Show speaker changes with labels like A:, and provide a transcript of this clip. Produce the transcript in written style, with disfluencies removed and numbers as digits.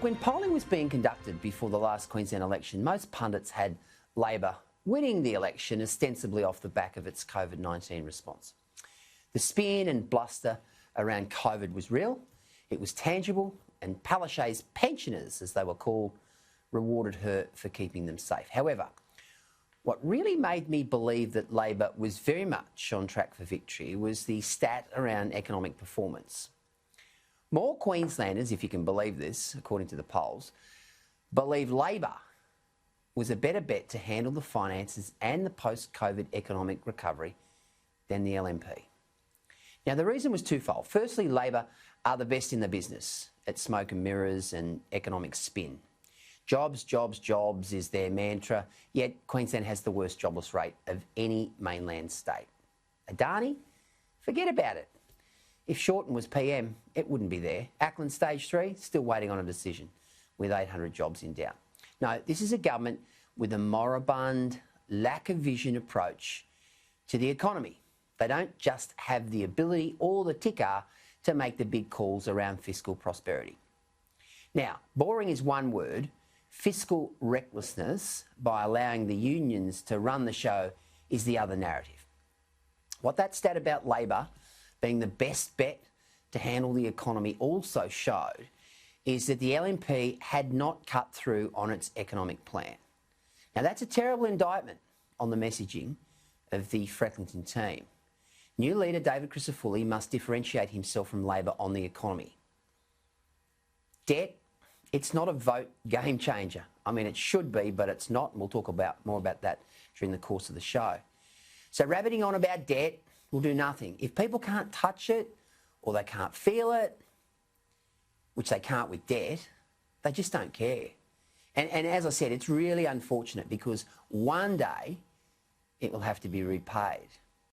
A: When polling was being conducted before the last Queensland election, most pundits had Labor winning the election ostensibly off the back of its COVID-19 response. The spin and bluster around COVID was real, it was tangible, and Palaszczuk's pensioners, as they were called, rewarded her for keeping them safe. However, what really made me believe that Labor was very much on track for victory was the stat around economic performance. More Queenslanders, if you can believe this, according to the polls, believe Labor was a better bet to handle the finances and the post-COVID economic recovery than the LNP. Now, the reason was twofold. Firstly, Labor are the best in the business at smoke and mirrors and economic spin. Jobs, jobs, jobs is their mantra, yet Queensland has the worst jobless rate of any mainland state. Adani? Forget about it. If Shorten was PM, it wouldn't be there. Ackland Stage 3, still waiting on a decision, with 800 jobs in doubt. No, this is a government with a moribund, lack of vision approach to the economy. They don't just have the ability or the ticker to make the big calls around fiscal prosperity. Now, boring is one word. Fiscal recklessness by allowing the unions to run the show is the other narrative. What that stat about Labor being the best bet to handle the economy also showed is that the LNP had not cut through on its economic plan. Now, that's a terrible indictment on the messaging of the Frecklington team. New leader David Crisafulli must differentiate himself from Labor on the economy. Debt, it's not a vote game changer. I mean, it should be, but it's not, and we'll talk more about that during the course of the show. So rabbiting on about debt will do nothing. If people can't touch it or they can't feel it, which they can't with debt, they just don't care. And as I said, it's really unfortunate because one day it will have to be repaid.